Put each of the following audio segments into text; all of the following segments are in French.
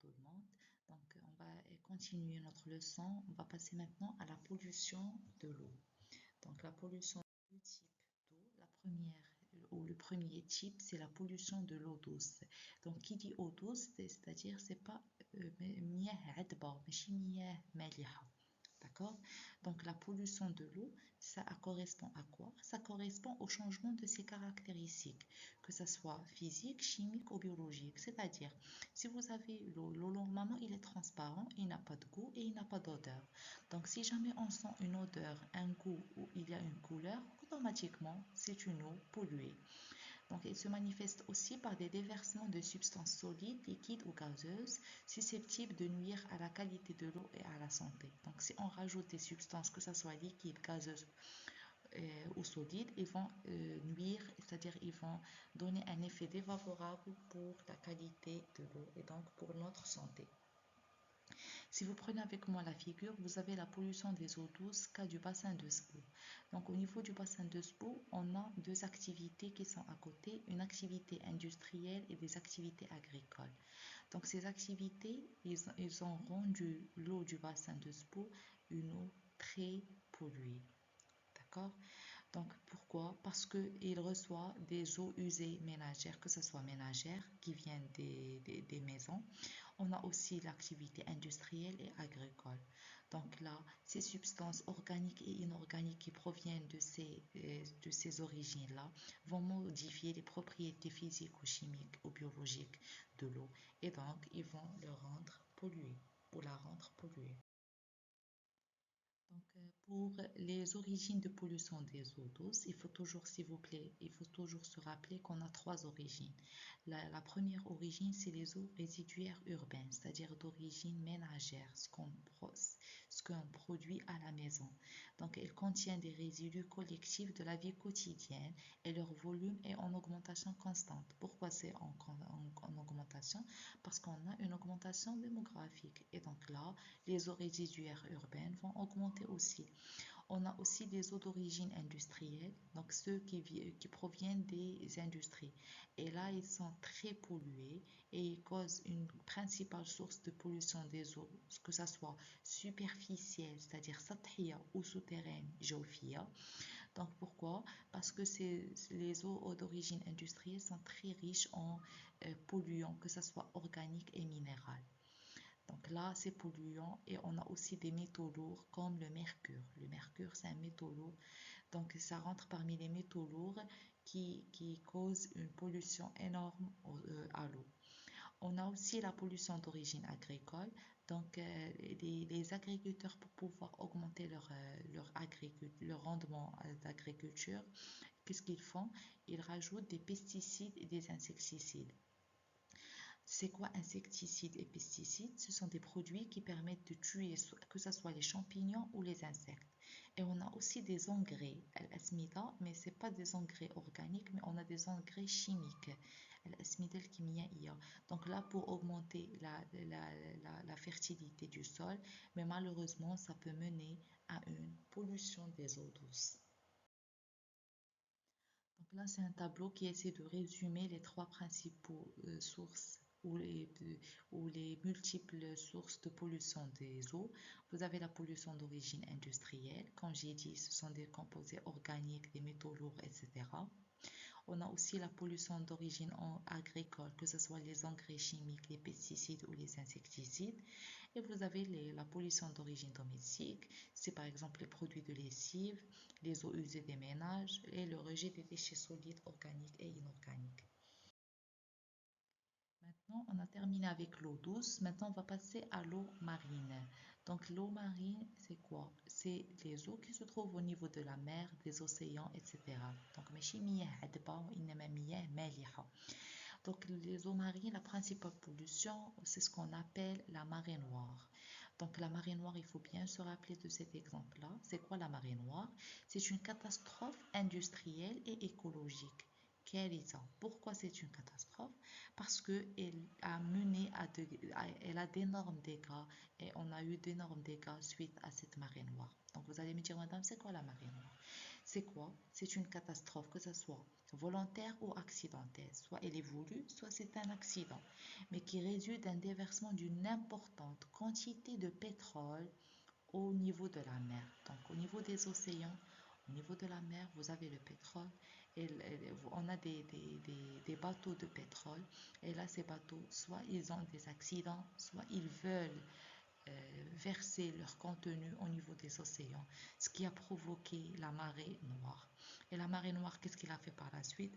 tout le monde. Donc, on va continuer notre leçon. On va passer maintenant à la pollution de l'eau. Donc, la pollution de deux types d'eau. La première, ou le premier type, c'est la pollution de l'eau douce. Donc, qui dit eau douce, c'est-à-dire c'est pas مياه عذبة, ماشي مياه مالحة. D'accord? Donc la pollution de l'eau, ça correspond à quoi? Ça correspond au changement de ses caractéristiques, que ce soit physique, chimique ou biologique. C'est-à-dire, si vous avez l'eau normalement, il est transparent, il n'a pas de goût et il n'a pas d'odeur. Donc si jamais on sent une odeur, un goût ou il y a une couleur, automatiquement, c'est une eau polluée. Donc, il se manifeste aussi par des déversements de substances solides, liquides ou gazeuses, susceptibles de nuire à la qualité de l'eau et à la santé. Donc, si on rajoute des substances, que ce soit liquides, gazeuses ou solides, ils vont nuire, c'est-à-dire ils vont donner un effet défavorable pour la qualité de l'eau et donc pour notre santé. Si vous prenez avec moi la figure, vous avez la pollution des eaux douces, cas du bassin de Sbou. Donc au niveau du bassin de Sbou, on a deux activités qui sont à côté, une activité industrielle et des activités agricoles. Donc ces activités, ils ont rendu l'eau du bassin de Sbou une eau très polluée. D'accord? Donc pourquoi? Parce qu'il reçoit des eaux usées ménagères, que ce soit ménagères qui viennent des maisons. On a aussi l'activité industrielle et agricole. Donc là, ces substances organiques et inorganiques qui proviennent de ces origines-là vont modifier les propriétés physiques ou chimiques ou biologiques de l'eau et donc ils vont le rendre polluée ou la rendre polluée. Donc, pour les origines de pollution des eaux douces, il faut toujours, s'il vous plaît, il faut toujours se rappeler qu'on a trois origines. La première origine, c'est les eaux résiduaires urbaines, c'est-à-dire d'origine ménagère, ce qu'on produit à la maison. Donc, elles contiennent des résidus collectifs de la vie quotidienne et leur volume est en augmentation constante. Pourquoi c'est en augmentation? Parce qu'on a une augmentation démographique. Et donc là, les eaux résiduaires urbaines vont augmenter aussi. On a aussi des eaux d'origine industrielle, donc ceux qui proviennent des industries. Et là, ils sont très pollués et ils causent une principale source de pollution des eaux, que ce soit superficielle, c'est-à-dire sathia ou souterraine, géophia. Donc pourquoi? Parce que les eaux d'origine industrielle sont très riches en polluants, que ce soit organiques et minéraux. Donc là, c'est polluant et on a aussi des métaux lourds comme le mercure. Le mercure, c'est un métaux lourd. Donc ça rentre parmi les métaux lourds qui causent une pollution énorme à l'eau. On a aussi la pollution d'origine agricole. Donc les agriculteurs, pour pouvoir augmenter leur rendement d'agriculture, qu'est-ce qu'ils font? Ils rajoutent des pesticides et des insecticides. C'est quoi insecticides et pesticides? Ce sont des produits qui permettent de tuer que ce soit les champignons ou les insectes. Et on a aussi des engrais, الأسمدة, mais ce n'est pas des engrais organiques, mais on a des engrais chimiques. الأسمدة الكيميائية. Donc là, pour augmenter la fertilité du sol, mais malheureusement, ça peut mener à une pollution des eaux douces. Donc là, c'est un tableau qui essaie de résumer les trois principaux sources ou les multiples sources de pollution des eaux. Vous avez la pollution d'origine industrielle. Comme j'ai dit, ce sont des composés organiques, des métaux lourds, etc. On a aussi la pollution d'origine agricole, que ce soit les engrais chimiques, les pesticides ou les insecticides. Et vous avez la pollution d'origine domestique, c'est par exemple les produits de lessive, les eaux usées des ménages et le rejet des déchets solides organiques et inorganiques. Maintenant, on a terminé avec l'eau douce. Maintenant, on va passer à l'eau marine. Donc, l'eau marine, c'est quoi? C'est les eaux qui se trouvent au niveau de la mer, des océans, etc. Donc, ماشي مياه عذبة وإنما مياه مالحة. Donc, les eaux marines, la principale pollution, c'est ce qu'on appelle la marée noire. Donc, la marée noire, il faut bien se rappeler de cet exemple-là. C'est quoi la marée noire? C'est une catastrophe industrielle et écologique كارثة. Pourquoi c'est une catastrophe? Parce qu'elle a mené elle a d'énormes dégâts et on a eu d'énormes dégâts suite à cette marée noire. Donc vous allez me dire, madame, c'est quoi la marée noire? C'est quoi? C'est une catastrophe, que ce soit volontaire ou accidentelle. Soit elle est voulue, soit c'est un accident, mais qui résulte d'un déversement d'une importante quantité de pétrole au niveau de la mer. Donc au niveau des océans, au niveau de la mer, vous avez le pétrole et on a des bateaux de pétrole. Et là, ces bateaux, soit ils ont des accidents, soit ils veulent verser leur contenu au niveau des océans, ce qui a provoqué la marée noire. Et la marée noire, qu'est-ce qu'il a fait par la suite?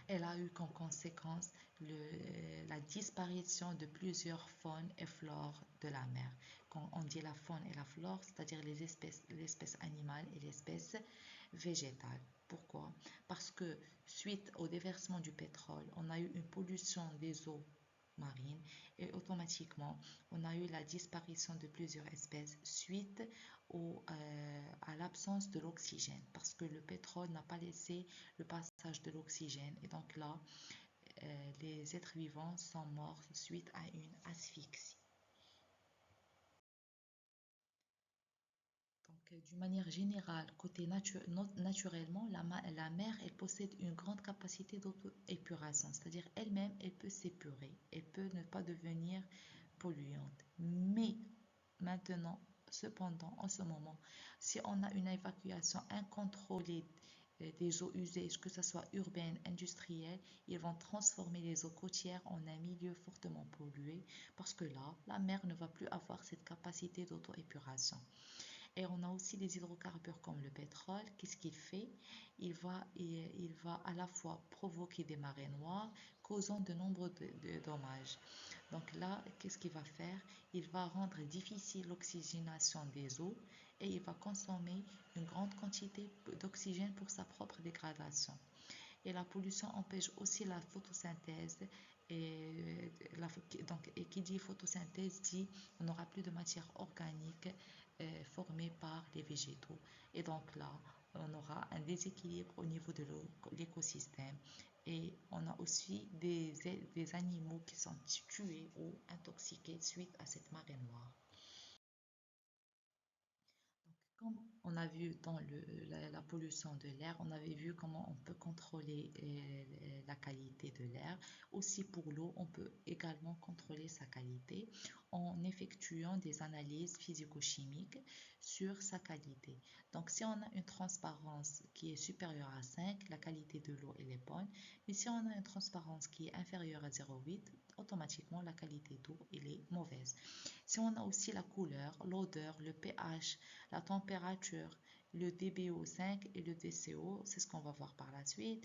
Elle a eu comme conséquence la disparition de plusieurs faunes et flores de la mer. Quand on dit la faune et la flore, c'est-à-dire l'espèce animale et l'espèce végétale. Pourquoi? Parce que suite au déversement du pétrole, on a eu une pollution des eaux marines et automatiquement, on a eu la disparition de plusieurs espèces suite à l'absence de l'oxygène parce que le pétrole n'a pas laissé le passage de l'oxygène et donc là, les êtres vivants sont morts suite à une asphyxie. Donc, d'une manière générale, naturellement, la mer, elle possède une grande capacité d'auto-épuration, c'est-à-dire elle-même, elle peut s'épurer, elle peut ne pas devenir polluante. Mais maintenant, cependant, en ce moment, si on a une évacuation incontrôlée des eaux usées, que ce soit urbaines, industrielles, ils vont transformer les eaux côtières en un milieu fortement pollué parce que là, la mer ne va plus avoir cette capacité d'auto-épuration. Et on a aussi les hydrocarbures comme le pétrole. Qu'est-ce qu'il fait? Il va à la fois provoquer des marées noires, causant de nombreux dommages. Donc là, qu'est-ce qu'il va faire? Il va rendre difficile l'oxygénation des eaux et il va consommer une grande quantité d'oxygène pour sa propre dégradation. Et la pollution empêche aussi la photosynthèse. Et qui dit photosynthèse dit on n'aura plus de matière organique formée par les végétaux. Et donc là, on aura un déséquilibre au niveau de l'écosystème. Et on a aussi des animaux qui sont tués ou intoxiqués suite à cette marée noire. Comme on a vu dans la pollution de l'air, on avait vu comment on peut contrôler la qualité de l'air. Aussi pour l'eau, on peut également contrôler sa qualité en effectuant des analyses physico-chimiques sur sa qualité. Donc si on a une transparence qui est supérieure à 5, la qualité de l'eau elle est bonne. Mais si on a une transparence qui est inférieure à 0,8, automatiquement la qualité d'eau elle est mauvaise. Si on a aussi la couleur, l'odeur, le pH, la température, le DBO5 et le DCO, c'est ce qu'on va voir par la suite.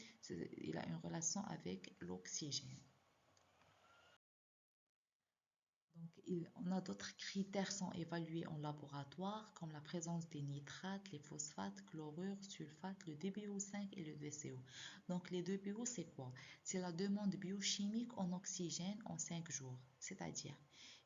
Il a une relation avec l'oxygène. Donc, on a d'autres critères sont évalués en laboratoire, comme la présence des nitrates, les phosphates, chlorure, sulfate, le DBO5 et le DCO. Donc, les DBO, c'est quoi? C'est la demande biochimique en oxygène en 5 jours. C'est-à-dire,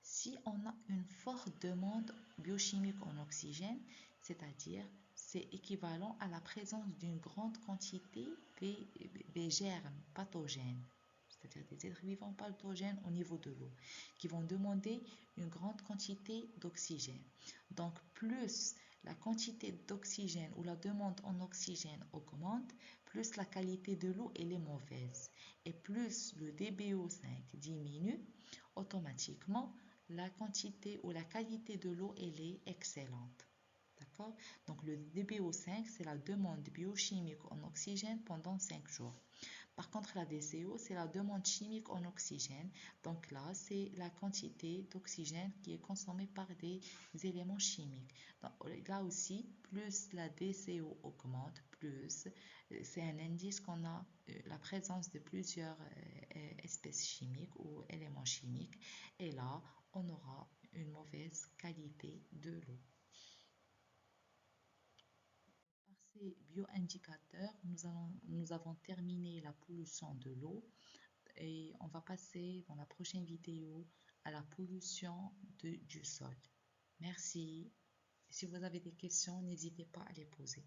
si on a une forte demande biochimique en oxygène, c'est-à-dire, c'est équivalent à la présence d'une grande quantité des germes pathogènes, c'est-à-dire des êtres vivants pathogènes au niveau de l'eau, qui vont demander une grande quantité d'oxygène. Donc, plus la quantité d'oxygène ou la demande en oxygène augmente, plus la qualité de l'eau elle est mauvaise. Et plus le DBO5 diminue, automatiquement, la quantité ou la qualité de l'eau elle est excellente. D'accord? Donc, le DBO5, c'est la demande biochimique en oxygène pendant 5 jours. Par contre, la DCO, c'est la demande chimique en oxygène. Donc là, c'est la quantité d'oxygène qui est consommée par des éléments chimiques. Donc, là aussi, plus la DCO augmente, plus c'est un indice qu'on a la présence de plusieurs espèces chimiques ou éléments chimiques. Et là, on aura une mauvaise qualité de l'eau. Par ces bioindicateurs, nous avons terminé la pollution de l'eau et on va passer dans la prochaine vidéo à la pollution du sol. Merci. Si vous avez des questions, n'hésitez pas à les poser.